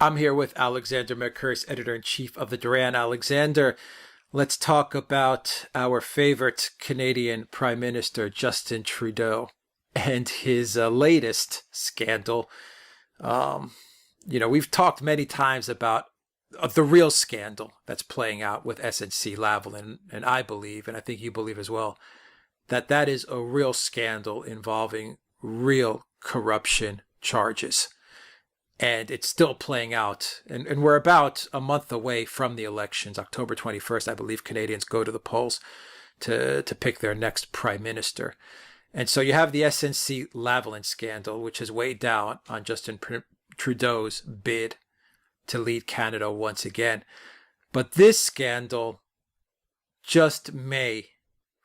I'm here with Alexander Mercouris, editor-in-chief of the Duran. Alexander, let's talk about our favorite Canadian Prime Minister, Justin Trudeau, and his latest scandal. We've talked many times about the real scandal that's playing out with SNC-Lavalin, and I believe, and I think you believe as well, that is a real scandal involving real corruption charges. And it's still playing out. And we're about a month away from the elections. October 21st, I believe Canadians go to the polls to pick their next prime minister. And so you have the SNC-Lavalin scandal, which has weighed down on Justin Trudeau's bid to lead Canada once again. But this scandal just may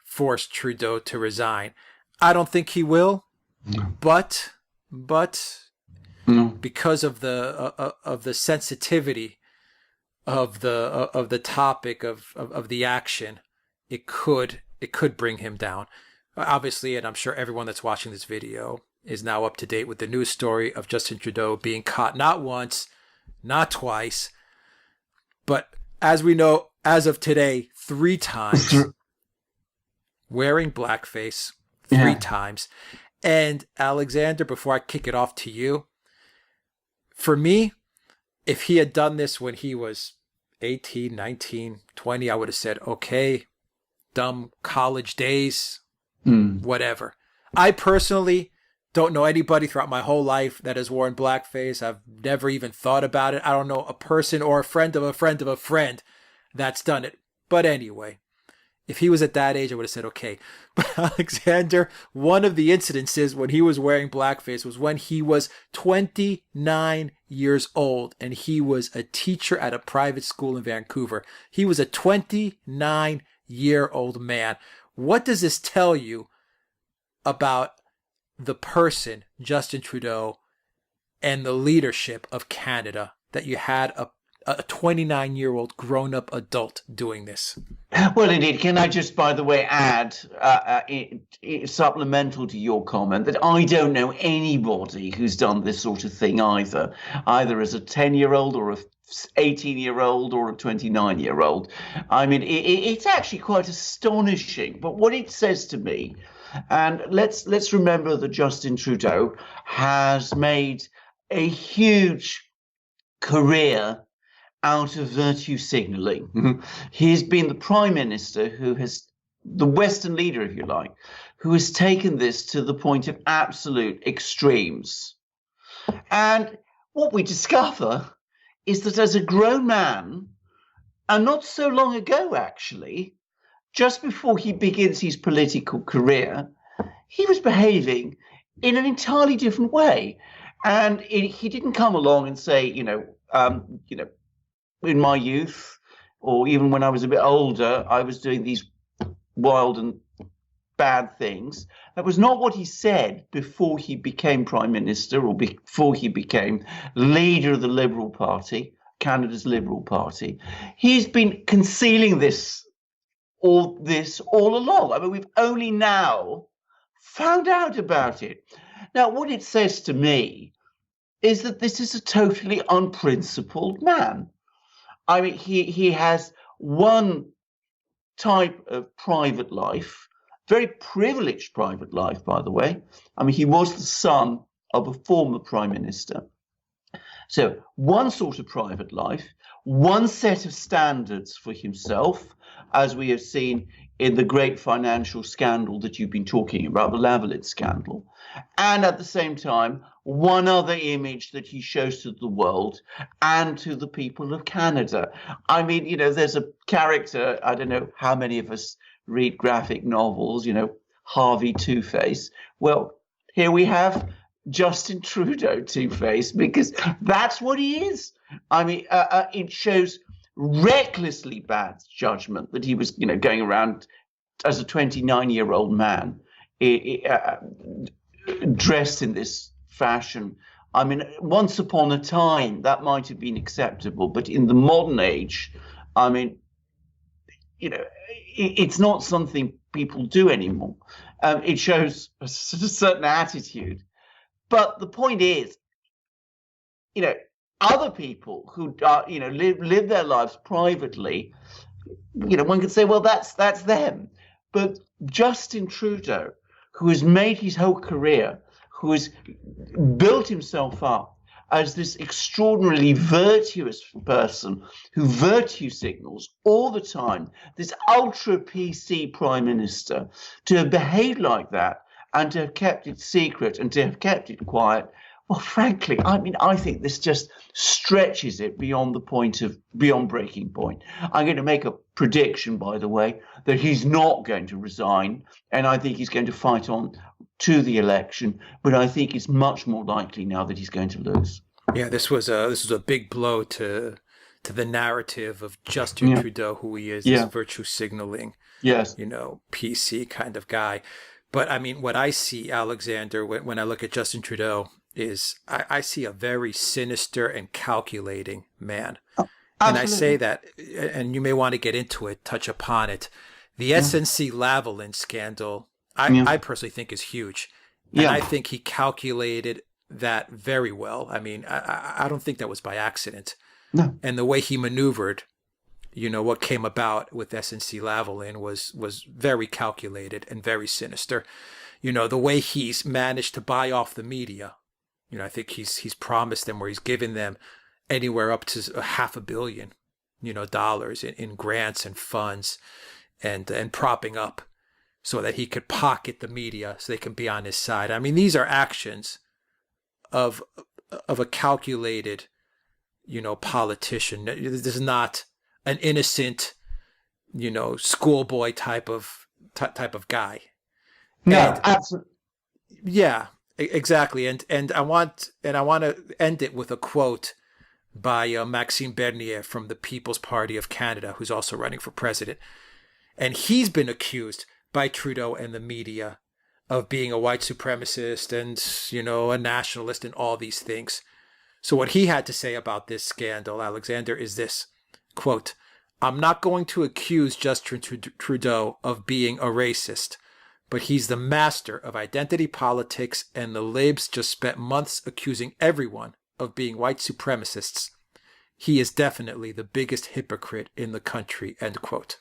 force Trudeau to resign. I don't think he will, but because of the sensitivity of the topic of the action, it could bring him down. Obviously, and I'm sure everyone that's watching this video is now up to date with the news story of Justin Trudeau being caught not once, not twice, but as we know, as of today, 3 times wearing blackface, 3 times. And Alexander, before I kick it off to you, for me, if he had done this when he was 18, 19, 20, I would have said, okay, dumb college days, whatever. I personally don't know anybody throughout my whole life that has worn blackface. I've never even thought about it. I don't know a person or a friend of a friend of a friend that's done it. But anyway, if he was at that age, I would have said, okay. But Alexander, one of the incidences when he was wearing blackface was when he was 29 years old and he was a teacher at a private school in Vancouver. He was a 29-year-old man. What does this tell you about the person, Justin Trudeau, and the leadership of Canada, that you had a 29-year-old grown-up adult doing this? Well, indeed. Can I just, by the way, add, supplemental to your comment, that I don't know anybody who's done this sort of thing either as a 10-year-old or a 18-year-old or a 29-year-old. I mean, it's actually quite astonishing. But what it says to me, and let's remember that Justin Trudeau has made a huge career out of virtue signaling. He's been the prime minister the Western leader, if you like, who has taken this to the point of absolute extremes. And what we discover is that as a grown man, and not so long ago, actually, just before he begins his political career, he was behaving in an entirely different way. And he didn't come along and say, in my youth, or even when I was a bit older, I was doing these wild and bad things. That was not what he said before he became Prime Minister or before he became leader of the Liberal Party, Canada's Liberal Party. He's been concealing all along. I mean, we've only now found out about it. Now, what it says to me is that this is a totally unprincipled man. I mean, he has one type of private life, very privileged private life, by the way. I mean, he was the son of a former prime minister. So one sort of private life, one set of standards for himself, as we have seen in the great financial scandal that you've been talking about, the Lavalin scandal. And at the same time, one other image that he shows to the world and to the people of Canada. I mean, there's a character, I don't know how many of us read graphic novels, Harvey Two-Face. Well, here we have Justin Trudeau Two-Face, because that's what he is. I mean, it shows recklessly bad judgment that he was, going around as a 29-year-old man, dressed in this fashion. I mean, once upon a time, that might have been acceptable, but in the modern age, I mean, it's not something people do anymore. It shows a certain attitude. But the point is, other people who are, live their lives privately, one could say, well, that's them. But Justin Trudeau, who has made his whole career, who has built himself up as this extraordinarily virtuous person who virtue signals all the time, this ultra PC prime minister, to have behaved like that and to have kept it secret and to have kept it quiet, well, frankly, I think this just stretches it beyond breaking point. I'm going to make a prediction, by the way, that he's not going to resign, and I think he's going to fight on to the election. But I think it's much more likely now that he's going to lose. Yeah, this was a big blow to the narrative of Justin Trudeau, who he is, this virtue signaling, PC kind of guy. But I mean, what I see, Alexander, when I look at Justin Trudeau, is I see a very sinister and calculating man. Oh, and I say that, and you may want to get into it, touch upon it. The SNC-Lavalin scandal, I personally think is huge. And I think he calculated that very well. I mean, I don't think that was by accident. No. And the way he maneuvered, what came about with SNC-Lavalin was very calculated and very sinister. The way he's managed to buy off the media. I think he's promised them, where he's given them anywhere up to $500 million, dollars in grants and funds and propping up so that he could pocket the media so they can be on his side. I mean, these are actions of a calculated, politician. This is not an innocent, schoolboy type of guy. No, absolutely. Yeah. Exactly, and I want to end it with a quote by Maxime Bernier from the People's Party of Canada, who's also running for president, and he's been accused by Trudeau and the media of being a white supremacist and a nationalist and all these things. So what he had to say about this scandal, Alexander, is this quote: "I'm not going to accuse Justin Trudeau of being a racist. But he's the master of identity politics, and the Libs just spent months accusing everyone of being white supremacists. He is definitely the biggest hypocrite in the country," end quote.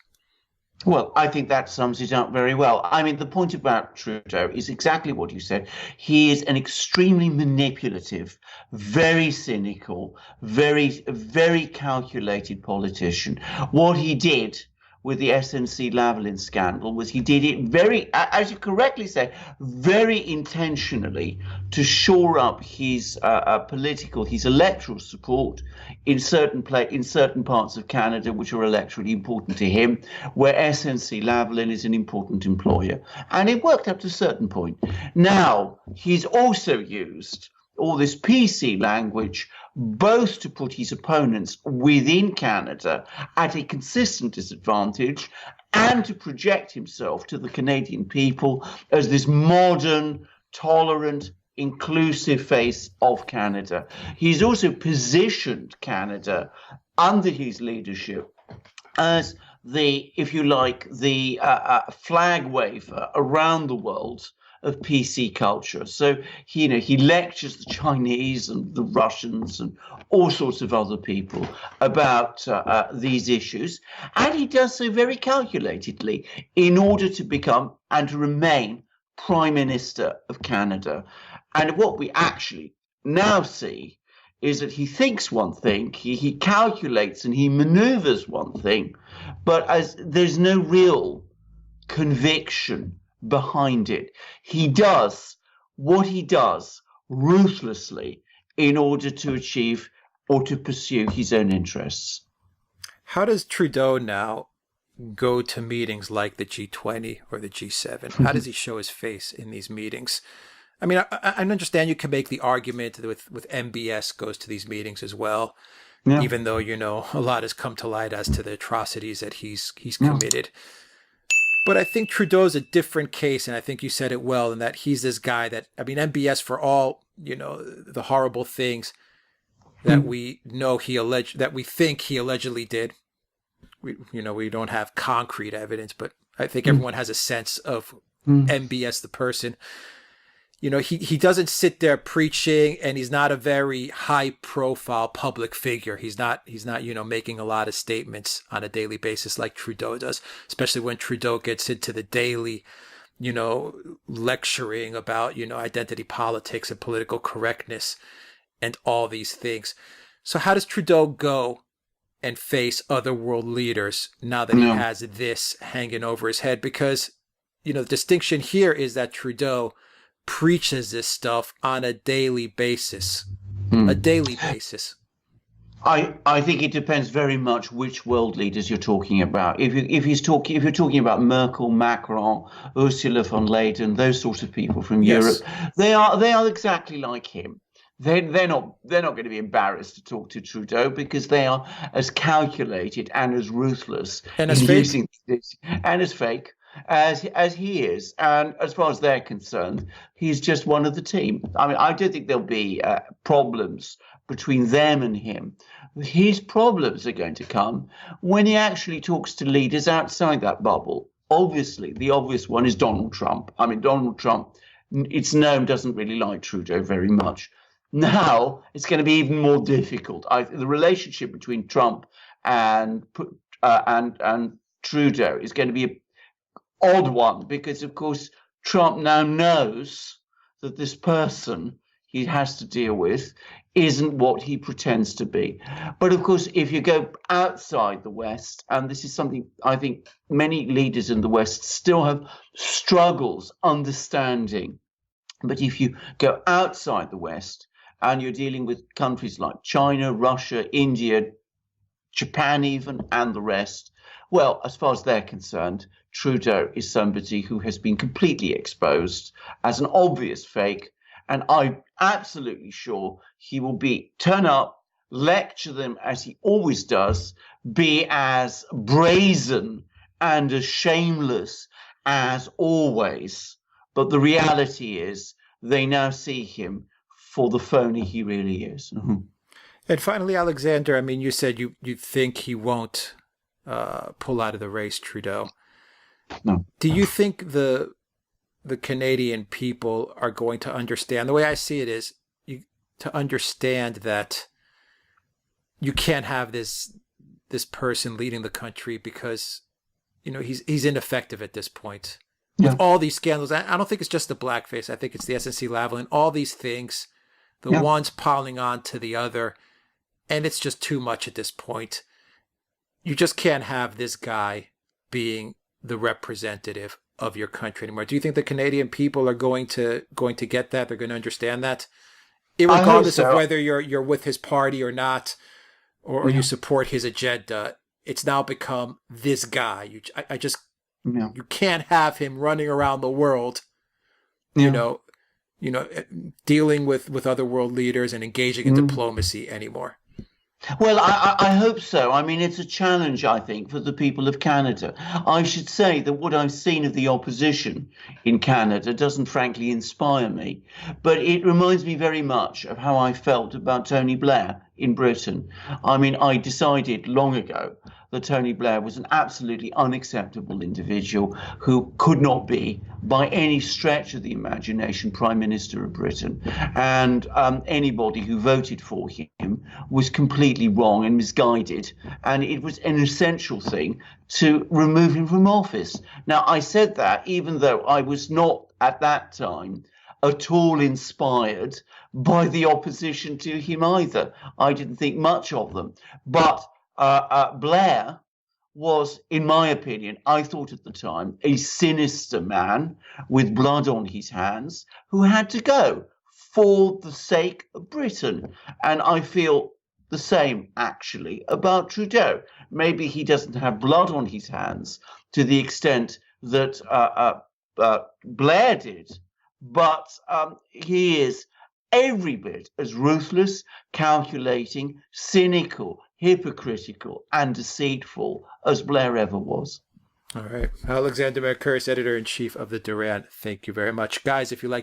Well, I think that sums it up very well. I mean, the point about Trudeau is exactly what you said. He is an extremely manipulative, very cynical, very, very calculated politician. What he did with the SNC-Lavalin scandal was he did it very, as you correctly say, very intentionally to shore up his his electoral support in certain parts of Canada which are electorally important to him, where SNC-Lavalin is an important employer. And it worked up to a certain point. Now, he's also used all this PC language, both to put his opponents within Canada at a consistent disadvantage and to project himself to the Canadian people as this modern, tolerant, inclusive face of Canada. He's also positioned Canada under his leadership as the, if you like, the flag waver around the world of PC culture. So he lectures the Chinese and the Russians and all sorts of other people about these issues, and he does so very calculatedly in order to become and to remain Prime Minister of Canada. And what we actually now see is that he thinks one thing, he calculates and he maneuvers one thing, but as there's no real conviction behind it. He does what he does ruthlessly in order to achieve or to pursue his own interests. How does Trudeau now go to meetings like the G20 or the G7? How does he show his face in these meetings? I mean, I understand you can make the argument that with MBS goes to these meetings as well, even though, a lot has come to light as to the atrocities that he's committed. But I think Trudeau's a different case, and I think you said it well, in that he's this guy that, MBS, for all, the horrible things that we know that we think he allegedly did. We don't have concrete evidence, but I think everyone has a sense of MBS, the person. he doesn't sit there preaching, and he's not a very high profile public figure. He's not, making a lot of statements on a daily basis like Trudeau does, especially when Trudeau gets into the daily, lecturing about, identity politics and political correctness and all these things. So how does Trudeau go and face other world leaders now that he has this hanging over his head? Because, the distinction here is that Trudeau preaches this stuff on a daily basis. A daily basis. I think it depends very much which world leaders you're talking about. If you're talking about Merkel, Macron, Ursula von der Leyen, those sorts of people from Europe, they are exactly like him. They're not going to be embarrassed to talk to Trudeau because they are as calculated and as ruthless and as fake. Using this, and as fake as he is. And as far as they're concerned, he's just one of the team. I mean, I don't think there'll be problems between them and him. His problems are going to come when he actually talks to leaders outside that bubble. Obviously, the obvious one is Donald Trump. I mean, Donald Trump, it's known, doesn't really like Trudeau very much. Now it's going to be even more difficult. The relationship between Trump and Trudeau is going to be an odd one because, of course, Trump now knows that this person he has to deal with isn't what he pretends to be. But of course, if you go outside the West, and this is something I think many leaders in the West still have struggles understanding, but if you go outside the West and you're dealing with countries like China, Russia, India, Japan even, and the rest, well, as far as they're concerned, Trudeau is somebody who has been completely exposed as an obvious fake. And I'm absolutely sure he will turn up, lecture them as he always does, be as brazen and as shameless as always. But the reality is they now see him for the phony he really is. And finally, Alexander, I mean, you said you think he won't pull out of the race, Trudeau. No. Do you think the Canadian people are going to understand? The way I see it is to understand that you can't have this person leading the country because, he's ineffective at this point. With all these scandals, I don't think it's just the blackface. I think it's the SNC-Lavalin, all these things, the one's piling on to the other, and it's just too much at this point. You just can't have this guy being the representative of your country anymore. Do you think the Canadian people are going to get that? They're going to understand that, regardless of whether you're with his party or not, or you support his agenda? It's now become this guy. You can't have him running around the world, dealing with other world leaders and engaging in diplomacy anymore. Well, I hope so. I mean, it's a challenge, I think, for the people of Canada. I should say that what I've seen of the opposition in Canada doesn't frankly inspire me, but it reminds me very much of how I felt about Tony Blair in Britain. I mean, I decided long ago that Tony Blair was an absolutely unacceptable individual who could not be, by any stretch of the imagination, Prime Minister of Britain. And anybody who voted for him was completely wrong and misguided. And it was an essential thing to remove him from office. Now, I said that even though I was not at that time at all inspired by the opposition to him either. I didn't think much of them. But Blair was, in my opinion, I thought at the time, a sinister man with blood on his hands who had to go for the sake of Britain. And I feel the same, actually, about Trudeau. Maybe he doesn't have blood on his hands to the extent that Blair did, but he is every bit as ruthless, calculating, cynical, hypocritical, and deceitful as Blair ever was. All right. Alexander Mercouris, Editor-in-Chief of The Duran, thank you very much. Guys, if you like